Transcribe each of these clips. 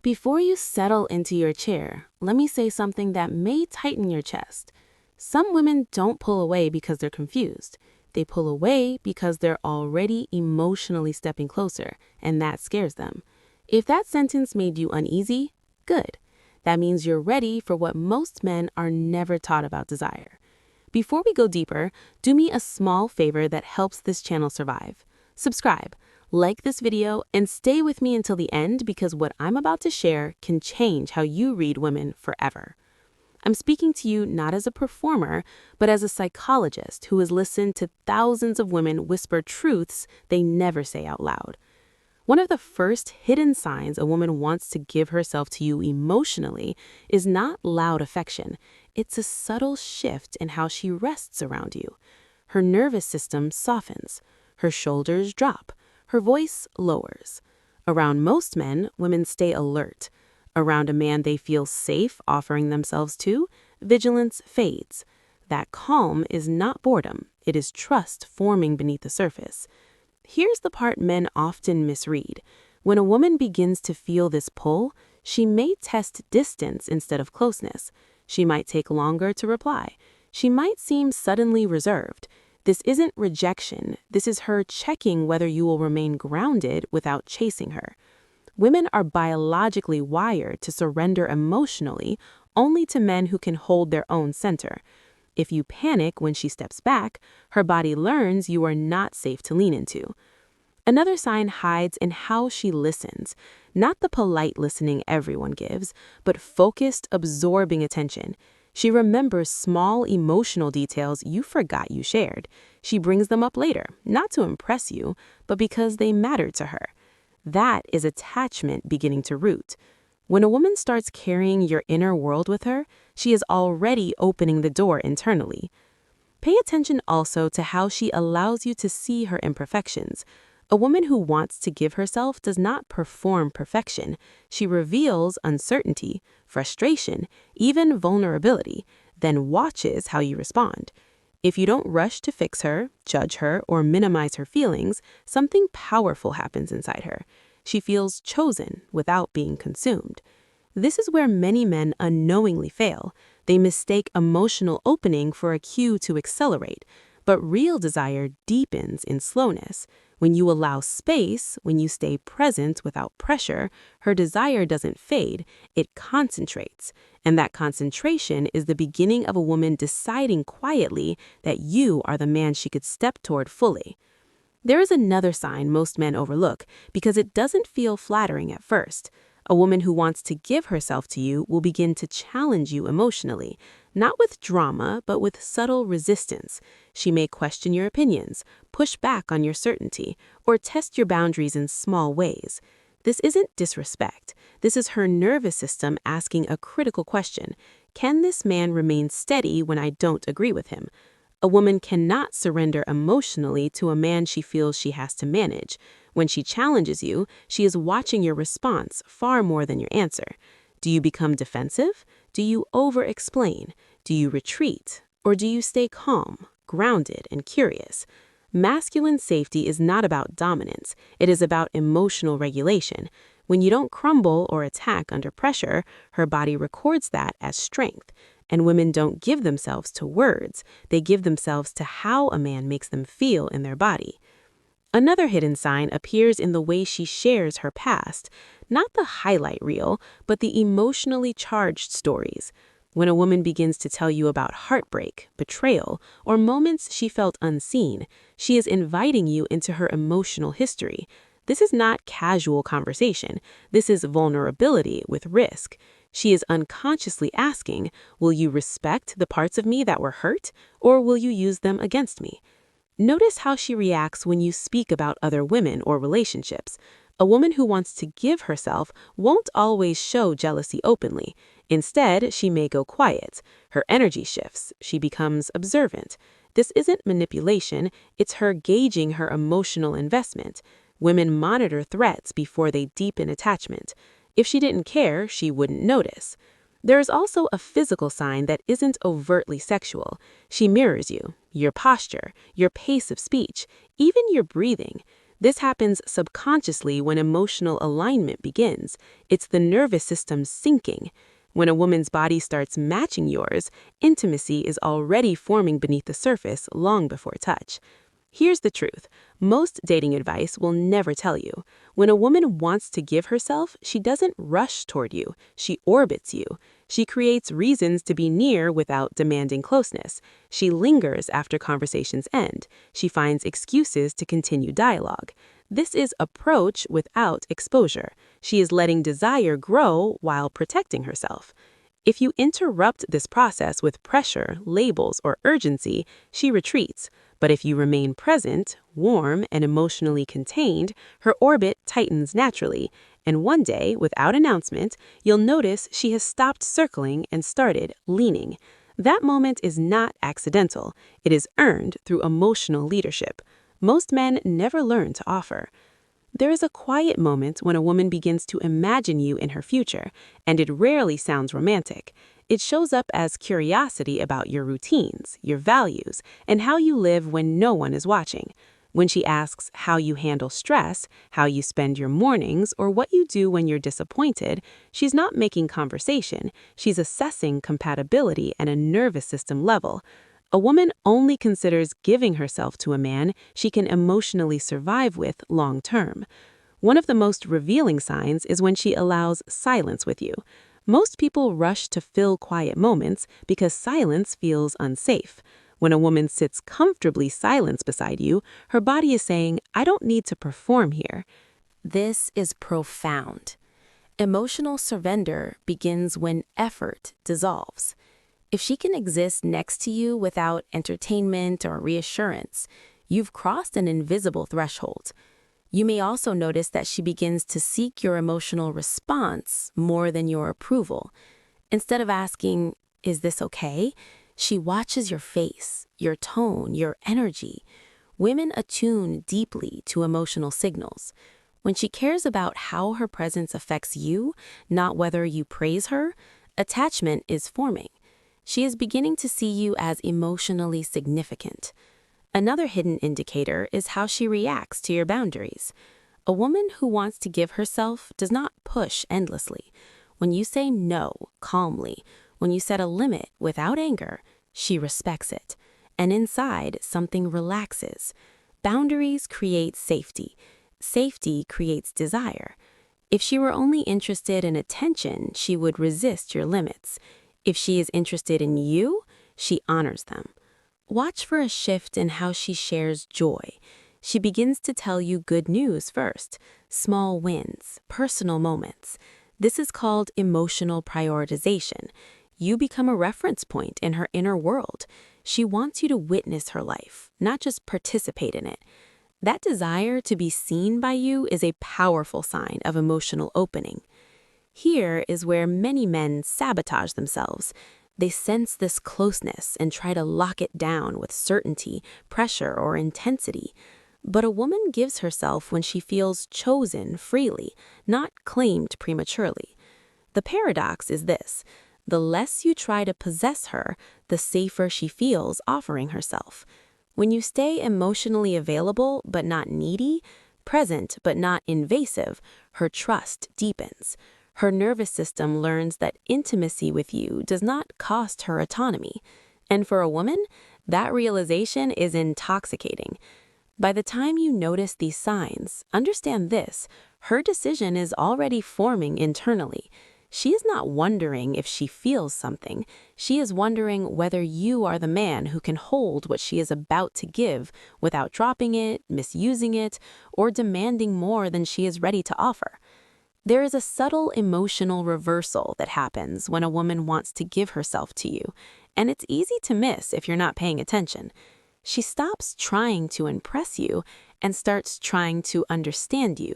Before you settle into your chair, let me say something that may tighten your chest. Some women don't pull away because they're confused. They pull away because they're already emotionally stepping closer, and that scares them. If that sentence made you uneasy, good. That means you're ready for what most men are never taught about desire. Before we go deeper, do me a small favor that helps this channel survive. Subscribe, like this video, and stay with me until the end because what I'm about to share can change how you read women forever. I'm speaking to you not as a performer, but as a psychologist who has listened to thousands of women whisper truths they never say out loud. One of the first hidden signs a woman wants to give herself to you emotionally is not loud affection. It's a subtle shift in how she rests around you. Her nervous system softens. Her shoulders drop. Her voice lowers. Around most men, women stay alert. Around a man they feel safe offering themselves to, vigilance fades. That calm is not boredom. It is trust forming beneath the surface. Here's the part men often misread. When a woman begins to feel this pull, she may test distance instead of closeness. She might take longer to reply. She might seem suddenly reserved. This isn't rejection. This is her checking whether you will remain grounded without chasing her. Women are biologically wired to surrender emotionally only to men who can hold their own center. If you panic when she steps back, her body learns you are not safe to lean into. Another sign hides in how she listens, not the polite listening everyone gives, but focused, absorbing attention. She remembers small emotional details you forgot you shared. She brings them up later, not to impress you, but because they matter to her. That is attachment beginning to root. When a woman starts carrying your inner world with her, she is already opening the door internally. Pay attention also to how she allows you to see her imperfections. A woman who wants to give herself does not perform perfection. She reveals uncertainty, frustration, even vulnerability, then watches how you respond. If you don't rush to fix her, judge her, or minimize her feelings, something powerful happens inside her. She feels chosen without being consumed. This is where many men unknowingly fail. They mistake emotional opening for a cue to accelerate, but real desire deepens in slowness. When you allow space, when you stay present without pressure, her desire doesn't fade, it concentrates. And that concentration is the beginning of a woman deciding quietly that you are the man she could step toward fully. There is another sign most men overlook because it doesn't feel flattering at first. A woman who wants to give herself to you will begin to challenge you emotionally, not with drama, but with subtle resistance. She may question your opinions, push back on your certainty, or test your boundaries in small ways. This isn't disrespect. This is her nervous system asking a critical question. Can this man remain steady when I don't agree with him? A woman cannot surrender emotionally to a man she feels she has to manage. When she challenges you, she is watching your response far more than your answer. Do you become defensive? Do you over-explain? Do you retreat? Or do you stay calm, grounded, and curious? Masculine safety is not about dominance. It is about emotional regulation. When you don't crumble or attack under pressure, her body records that as strength. And women don't give themselves to words. They give themselves to how a man makes them feel in their body. Another hidden sign appears in the way she shares her past, not the highlight reel, but the emotionally charged stories. When a woman begins to tell you about heartbreak, betrayal, or moments she felt unseen, she is inviting you into her emotional history. This is not casual conversation. This is vulnerability with risk. She is unconsciously asking, will you respect the parts of me that were hurt, or will you use them against me? Notice how she reacts when you speak about other women or relationships. A woman who wants to give herself won't always show jealousy openly. Instead, she may go quiet. Her energy shifts. She becomes observant. This isn't manipulation. It's her gauging her emotional investment. Women monitor threats before they deepen attachment. If she didn't care, she wouldn't notice. There is also a physical sign that isn't overtly sexual. She mirrors you, your posture, your pace of speech, even your breathing. This happens subconsciously when emotional alignment begins. It's the nervous system syncing. When a woman's body starts matching yours, intimacy is already forming beneath the surface long before touch. Here's the truth. Most dating advice will never tell you. When a woman wants to give herself, she doesn't rush toward you. She orbits you. She creates reasons to be near without demanding closeness. She lingers after conversations end. She finds excuses to continue dialogue. This is approach without exposure. She is letting desire grow while protecting herself. If you interrupt this process with pressure, labels, or urgency, she retreats. But if you remain present, warm, and emotionally contained, her orbit tightens naturally. And one day, without announcement, you'll notice she has stopped circling and started leaning. That moment is not accidental. It is earned through emotional leadership. Most men never learn to offer. There is a quiet moment when a woman begins to imagine you in her future, and it rarely sounds romantic. It shows up as curiosity about your routines, your values, and how you live when no one is watching. When she asks how you handle stress, how you spend your mornings, or what you do when you're disappointed, she's not making conversation. She's assessing compatibility at a nervous system level. A woman only considers giving herself to a man she can emotionally survive with long term. One of the most revealing signs is when she allows silence with you. Most people rush to fill quiet moments because silence feels unsafe. When a woman sits comfortably silent beside you, her body is saying, "I don't need to perform here." This is profound. Emotional surrender begins when effort dissolves. If she can exist next to you without entertainment or reassurance, you've crossed an invisible threshold. You may also notice that she begins to seek your emotional response more than your approval. Instead of asking, "Is this okay?" she watches your face, your tone, your energy. Women attune deeply to emotional signals. When she cares about how her presence affects you, not whether you praise her, attachment is forming. She is beginning to see you as emotionally significant. Another hidden indicator is how she reacts to your boundaries. A woman who wants to give herself does not push endlessly. When you say no calmly, when you set a limit without anger, she respects it. And inside, something relaxes. Boundaries create safety. Safety creates desire. If she were only interested in attention, she would resist your limits. If she is interested in you, she honors them. Watch for a shift in how she shares joy. She begins to tell you good news first, small wins, personal moments. This is called emotional prioritization. You become a reference point in her inner world. She wants you to witness her life, not just participate in it. That desire to be seen by you is a powerful sign of emotional opening. Here is where many men sabotage themselves. They sense this closeness and try to lock it down with certainty, pressure, or intensity. But a woman gives herself when she feels chosen freely, not claimed prematurely. The paradox is this: the less you try to possess her, the safer she feels offering herself. When you stay emotionally available but not needy, present but not invasive, her trust deepens. Her nervous system learns that intimacy with you does not cost her autonomy. And for a woman, that realization is intoxicating. By the time you notice these signs, understand this: her decision is already forming internally. She is not wondering if she feels something. She is wondering whether you are the man who can hold what she is about to give without dropping it, misusing it, or demanding more than she is ready to offer. There is a subtle emotional reversal that happens when a woman wants to give herself to you, and it's easy to miss if you're not paying attention. She stops trying to impress you and starts trying to understand you.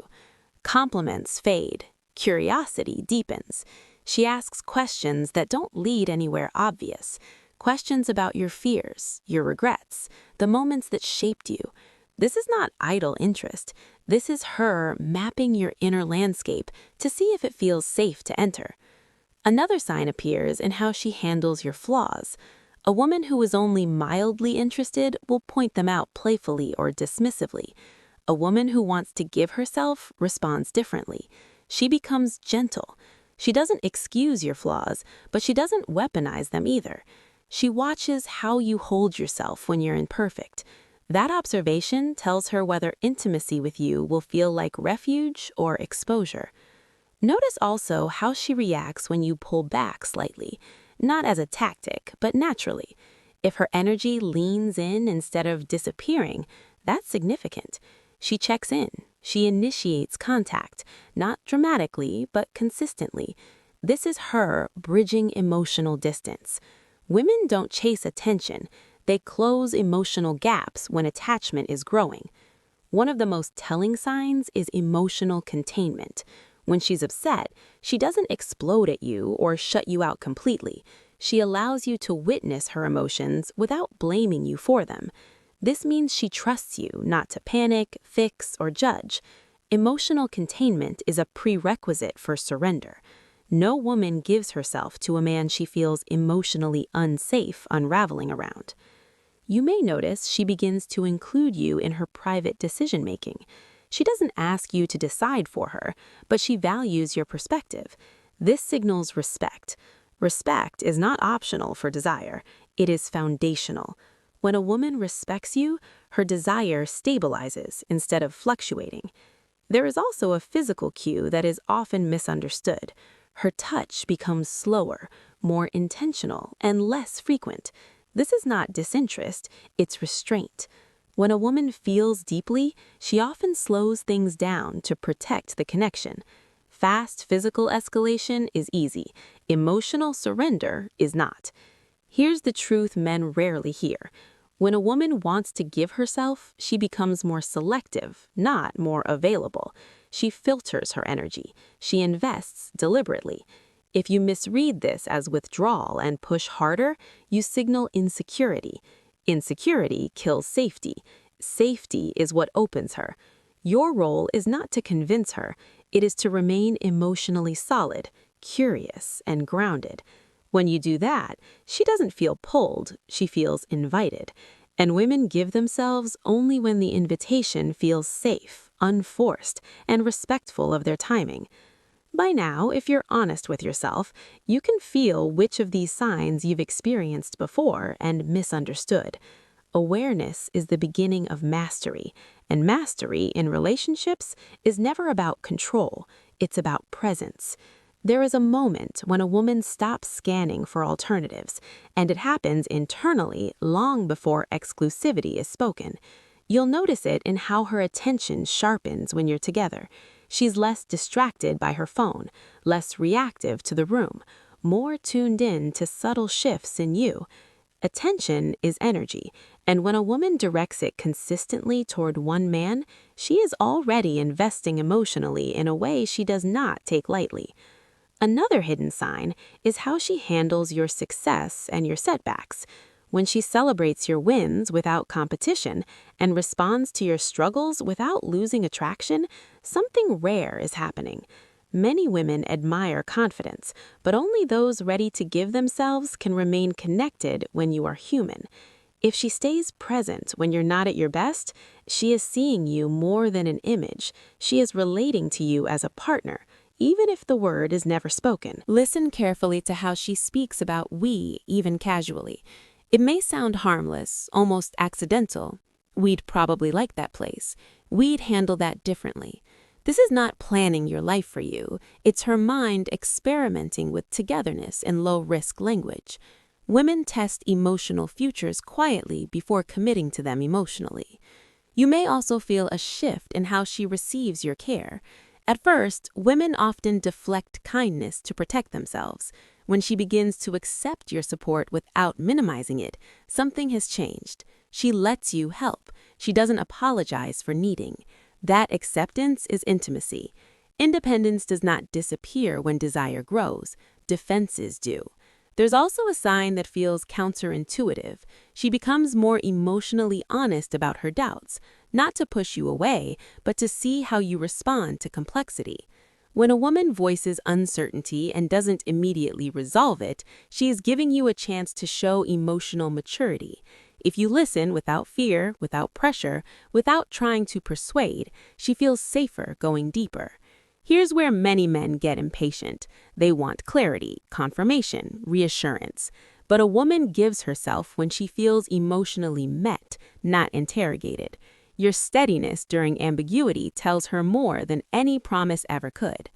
Compliments fade. Curiosity deepens. She asks questions that don't lead anywhere obvious. Questions about your fears, your regrets, the moments that shaped you. This is not idle interest. This is her mapping your inner landscape to see if it feels safe to enter. Another sign appears in how she handles your flaws. A woman who is only mildly interested will point them out playfully or dismissively. A woman who wants to give herself responds differently. She becomes gentle. She doesn't excuse your flaws, but she doesn't weaponize them either. She watches how you hold yourself when you're imperfect. That observation tells her whether intimacy with you will feel like refuge or exposure. Notice also how she reacts when you pull back slightly, not as a tactic, but naturally. If her energy leans in instead of disappearing, that's significant. She checks in. She initiates contact, not dramatically, but consistently. This is her bridging emotional distance. Women don't chase attention. They close emotional gaps when attachment is growing. One of the most telling signs is emotional containment. When she's upset, she doesn't explode at you or shut you out completely. She allows you to witness her emotions without blaming you for them. This means she trusts you not to panic, fix, or judge. Emotional containment is a prerequisite for surrender. No woman gives herself to a man she feels emotionally unsafe unraveling around. You may notice she begins to include you in her private decision-making. She doesn't ask you to decide for her, but she values your perspective. This signals respect. Respect is not optional for desire. It is foundational. When a woman respects you, her desire stabilizes instead of fluctuating. There is also a physical cue that is often misunderstood. Her touch becomes slower, more intentional, and less frequent. This is not disinterest, it's restraint. When a woman feels deeply, she often slows things down to protect the connection. Fast physical escalation is easy. Emotional surrender is not. Here's the truth men rarely hear. When a woman wants to give herself, she becomes more selective, not more available. She filters her energy. She invests deliberately. If you misread this as withdrawal and push harder, you signal insecurity. Insecurity kills safety. Safety is what opens her. Your role is not to convince her. It is to remain emotionally solid, curious, and grounded. When you do that, she doesn't feel pulled, she feels invited. And women give themselves only when the invitation feels safe, unforced, and respectful of their timing. By now, if you're honest with yourself, you can feel which of these signs you've experienced before and misunderstood. Awareness is the beginning of mastery, and mastery in relationships is never about control, it's about presence. There is a moment when a woman stops scanning for alternatives, and it happens internally long before exclusivity is spoken. You'll notice it in how her attention sharpens when you're together. She's less distracted by her phone, less reactive to the room, more tuned in to subtle shifts in you. Attention is energy, and when a woman directs it consistently toward one man, she is already investing emotionally in a way she does not take lightly. Another hidden sign is how she handles your success and your setbacks. When she celebrates your wins without competition and responds to your struggles without losing attraction, something rare is happening. Many women admire confidence, but only those ready to give themselves can remain connected when you are human. If she stays present when you're not at your best, she is seeing you more than an image. She is relating to you as a partner, even if the word is never spoken. Listen carefully to how she speaks about we, even casually. It may sound harmless, almost accidental. We'd probably like that place. We'd handle that differently. This is not planning your life for you. It's her mind experimenting with togetherness in low-risk language. Women test emotional futures quietly before committing to them emotionally. You may also feel a shift in how she receives your care. At first, women often deflect kindness to protect themselves. When she begins to accept your support without minimizing it, something has changed. She lets you help. She doesn't apologize for needing. That acceptance is intimacy. Independence does not disappear when desire grows. Defenses do. There's also a sign that feels counterintuitive. She becomes more emotionally honest about her doubts, not to push you away, but to see how you respond to complexity. When a woman voices uncertainty and doesn't immediately resolve it, she is giving you a chance to show emotional maturity. If you listen without fear, without pressure, without trying to persuade, she feels safer going deeper. Here's where many men get impatient. They want clarity, confirmation, reassurance. But a woman gives herself when she feels emotionally met, not interrogated. Your steadiness during ambiguity tells her more than any promise ever could.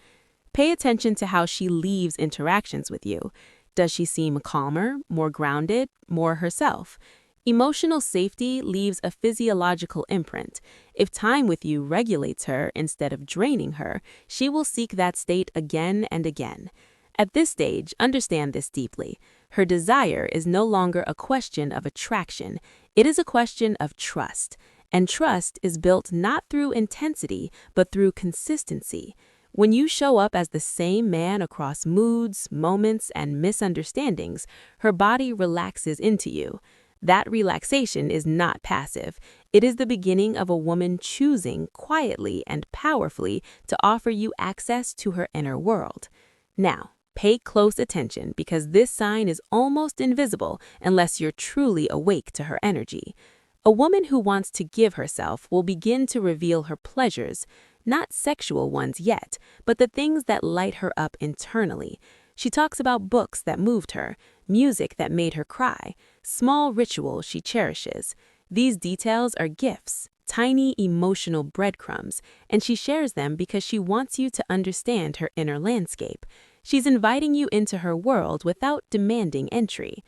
Pay attention to how she leaves interactions with you. Does she seem calmer, more grounded, more herself? Emotional safety leaves a physiological imprint. If time with you regulates her instead of draining her, she will seek that state again and again. At this stage, understand this deeply. Her desire is no longer a question of attraction. It is a question of trust. And trust is built not through intensity, but through consistency. When you show up as the same man across moods, moments, and misunderstandings, her body relaxes into you. That relaxation is not passive. It is the beginning of a woman choosing quietly and powerfully to offer you access to her inner world. Now, pay close attention because this sign is almost invisible unless you're truly awake to her energy. A woman who wants to give herself will begin to reveal her pleasures, not sexual ones yet, but the things that light her up internally. She talks about books that moved her, music that made her cry, small rituals she cherishes. These details are gifts, tiny emotional breadcrumbs, and she shares them because she wants you to understand her inner landscape. She's inviting you into her world without demanding entry.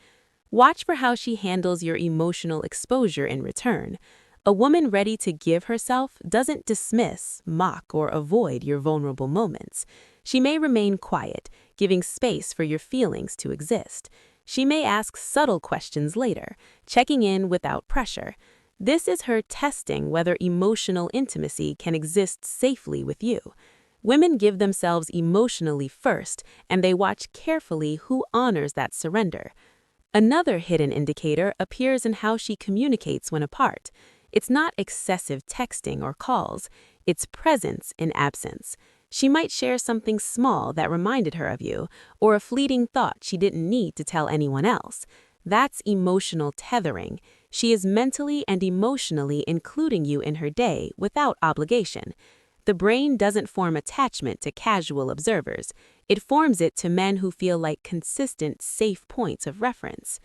Watch for how she handles your emotional exposure in return. A woman ready to give herself doesn't dismiss, mock, or avoid your vulnerable moments. She may remain quiet, giving space for your feelings to exist. She may ask subtle questions later, checking in without pressure. This is her testing whether emotional intimacy can exist safely with you. Women give themselves emotionally first, and they watch carefully who honors that surrender. Another hidden indicator appears in how she communicates when apart. It's not excessive texting or calls, it's presence in absence. She might share something small that reminded her of you, or a fleeting thought she didn't need to tell anyone else. That's emotional tethering. She is mentally and emotionally including you in her day without obligation. The brain doesn't form attachment to casual observers. It forms it to men who feel like consistent, safe points of reference.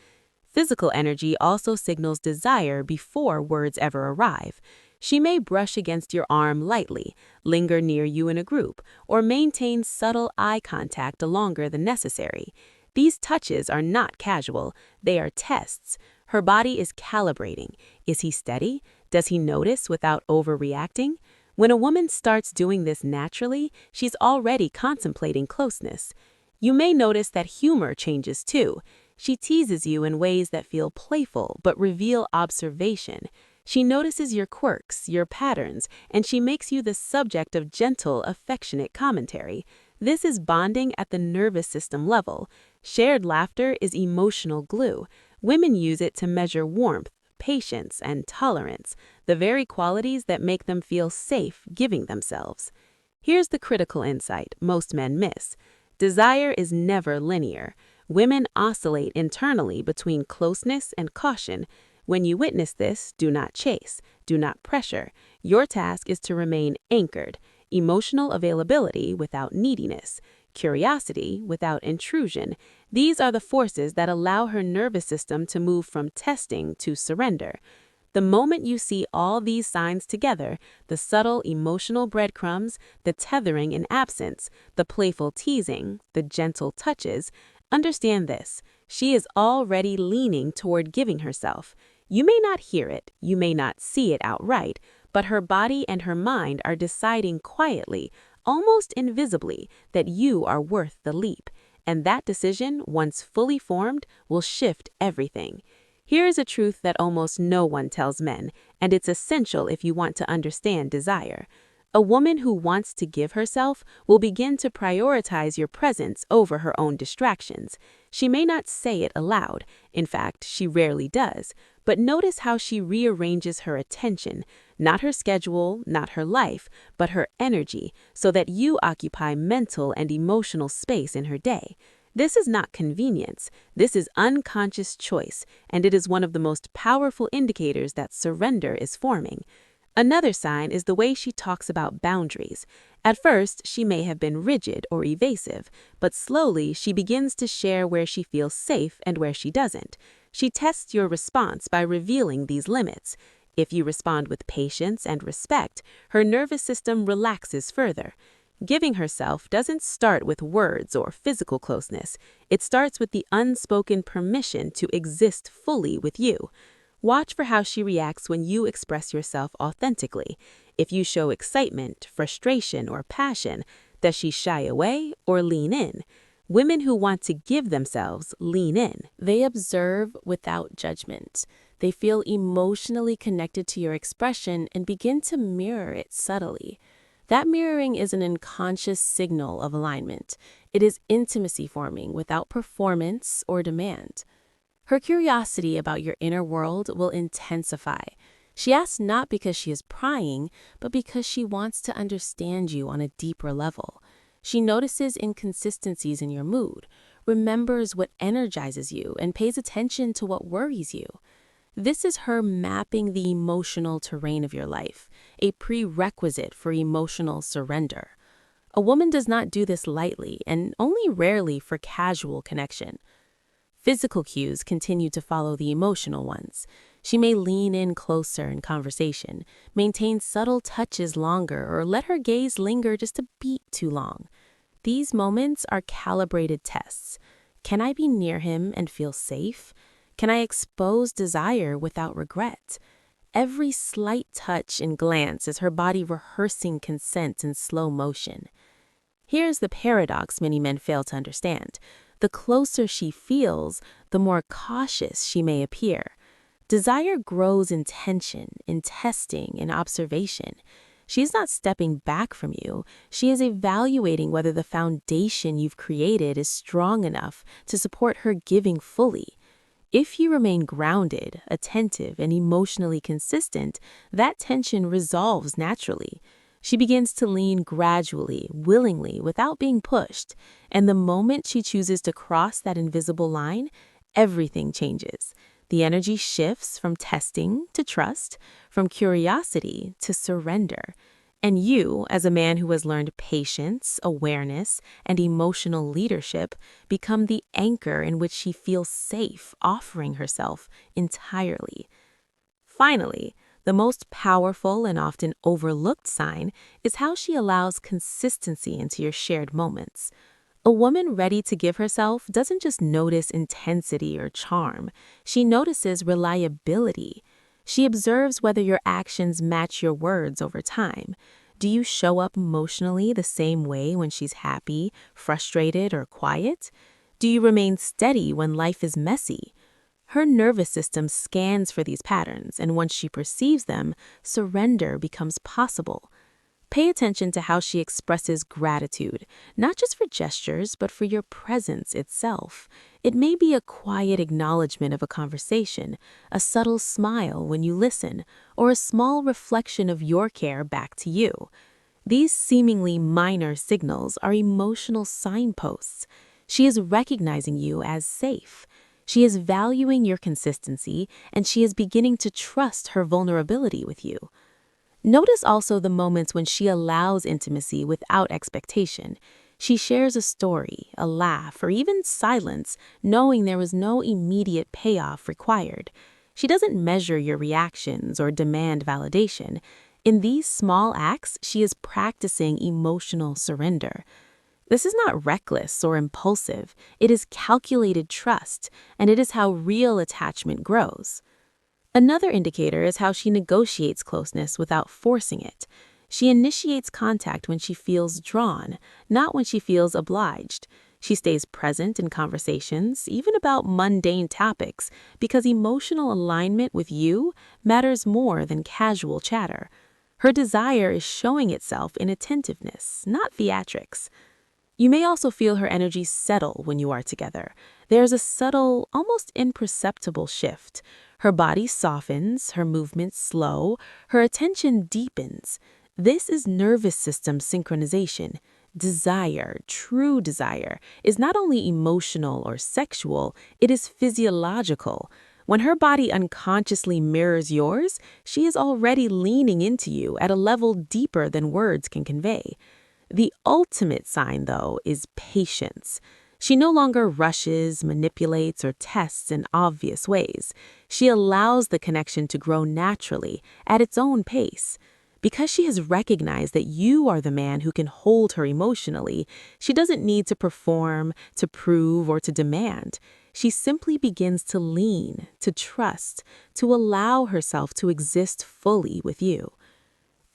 Physical energy also signals desire before words ever arrive. She may brush against your arm lightly, linger near you in a group, or maintain subtle eye contact longer than necessary. These touches are not casual, they are tests. Her body is calibrating. Is he steady? Does he notice without overreacting? When a woman starts doing this naturally, she's already contemplating closeness. You may notice that humor changes too. She teases you in ways that feel playful but reveal observation. She notices your quirks, your patterns, and she makes you the subject of gentle, affectionate commentary. This is bonding at the nervous system level. Shared laughter is emotional glue. Women use it to measure warmth, patience, and tolerance, the very qualities that make them feel safe giving themselves. Here's the critical insight most men miss. Desire is never linear. Women oscillate internally between closeness and caution. When you witness this, do not chase, do not pressure. Your task is to remain anchored, emotional availability without neediness, curiosity without intrusion. These are the forces that allow her nervous system to move from testing to surrender. The moment you see all these signs together, the subtle emotional breadcrumbs, the tethering in absence, the playful teasing, the gentle touches, understand this: she is already leaning toward giving herself. You may not hear it, you may not see it outright, but her body and her mind are deciding quietly, almost invisibly, that you are worth the leap. And that decision, once fully formed, will shift everything. Here is a truth that almost no one tells men, and it's essential if you want to understand desire. A woman who wants to give herself will begin to prioritize your presence over her own distractions. She may not say it aloud, in fact, she rarely does, but notice how she rearranges her attention, not her schedule, not her life, but her energy, so that you occupy mental and emotional space in her day. This is not convenience. This is unconscious choice, and it is one of the most powerful indicators that surrender is forming. Another sign is the way she talks about boundaries. At first, she may have been rigid or evasive, but slowly she begins to share where she feels safe and where she doesn't. She tests your response by revealing these limits. If you respond with patience and respect, her nervous system relaxes further. Giving herself doesn't start with words or physical closeness. It starts with the unspoken permission to exist fully with you. Watch for how she reacts when you express yourself authentically. If you show excitement, frustration, or passion, does she shy away or lean in? Women who want to give themselves lean in. They observe without judgment. They feel emotionally connected to your expression and begin to mirror it subtly. That mirroring is an unconscious signal of alignment. It is intimacy forming without performance or demand. Her curiosity about your inner world will intensify. She asks not because she is prying, but because she wants to understand you on a deeper level. She notices inconsistencies in your mood, remembers what energizes you, and pays attention to what worries you. This is her mapping the emotional terrain of your life, a prerequisite for emotional surrender. A woman does not do this lightly and only rarely for casual connection. Physical cues continue to follow the emotional ones. She may lean in closer in conversation, maintain subtle touches longer, or let her gaze linger just a beat too long. These moments are calibrated tests. Can I be near him and feel safe? Can I expose desire without regret? Every slight touch and glance is her body rehearsing consent in slow motion. Here's the paradox many men fail to understand. The closer she feels, the more cautious she may appear. Desire grows in tension, in testing, in observation. She is not stepping back from you. She is evaluating whether the foundation you've created is strong enough to support her giving fully. If you remain grounded, attentive, and emotionally consistent, that tension resolves naturally. She begins to lean gradually, willingly, without being pushed. And the moment she chooses to cross that invisible line, everything changes. The energy shifts from testing to trust, from curiosity to surrender. And you, as a man who has learned patience, awareness, and emotional leadership, become the anchor in which she feels safe offering herself entirely. Finally, the most powerful and often overlooked sign is how she allows consistency into your shared moments. A woman ready to give herself doesn't just notice intensity or charm. She notices reliability. She observes whether your actions match your words over time. Do you show up emotionally the same way when she's happy, frustrated, or quiet? Do you remain steady when life is messy? Her nervous system scans for these patterns, and once she perceives them, surrender becomes possible. Pay attention to how she expresses gratitude, not just for gestures, but for your presence itself. It may be a quiet acknowledgement of a conversation, a subtle smile when you listen, or a small reflection of your care back to you. These seemingly minor signals are emotional signposts. She is recognizing you as safe. She is valuing your consistency, and she is beginning to trust her vulnerability with you. Notice also the moments when she allows intimacy without expectation. She shares a story, a laugh, or even silence, knowing there was no immediate payoff required. She doesn't measure your reactions or demand validation. In these small acts, she is practicing emotional surrender. This is not reckless or impulsive. It is calculated trust, and it is how real attachment grows. Another indicator is how she negotiates closeness without forcing it. She initiates contact when she feels drawn, not when she feels obliged. She stays present in conversations, even about mundane topics, because emotional alignment with you matters more than casual chatter. Her desire is showing itself in attentiveness, not theatrics. You may also feel her energy settle when you are together. There's a subtle, almost imperceptible shift. Her body softens, her movements slow, her attention deepens. This is nervous system synchronization. Desire, true desire, is not only emotional or sexual, it is physiological. When her body unconsciously mirrors yours, she is already leaning into you at a level deeper than words can convey. The ultimate sign, though, is patience. She no longer rushes, manipulates, or tests in obvious ways. She allows the connection to grow naturally, at its own pace. Because she has recognized that you are the man who can hold her emotionally, she doesn't need to perform, to prove, or to demand. She simply begins to lean, to trust, to allow herself to exist fully with you.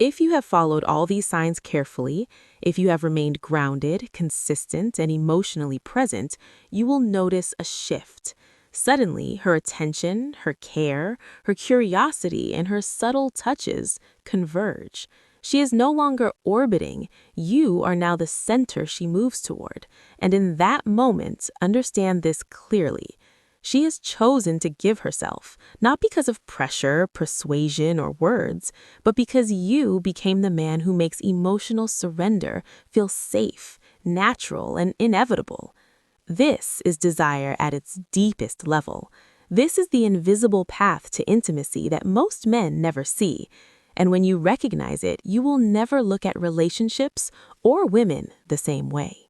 If you have followed all these signs carefully, if you have remained grounded, consistent, and emotionally present, you will notice a shift. Suddenly, her attention, her care, her curiosity, and her subtle touches converge. She is no longer orbiting. You are now the center she moves toward. And in that moment, understand this clearly. She has chosen to give herself, not because of pressure, persuasion, or words, but because you became the man who makes emotional surrender feel safe, natural, and inevitable. This is desire at its deepest level. This is the invisible path to intimacy that most men never see. And when you recognize it, you will never look at relationships or women the same way.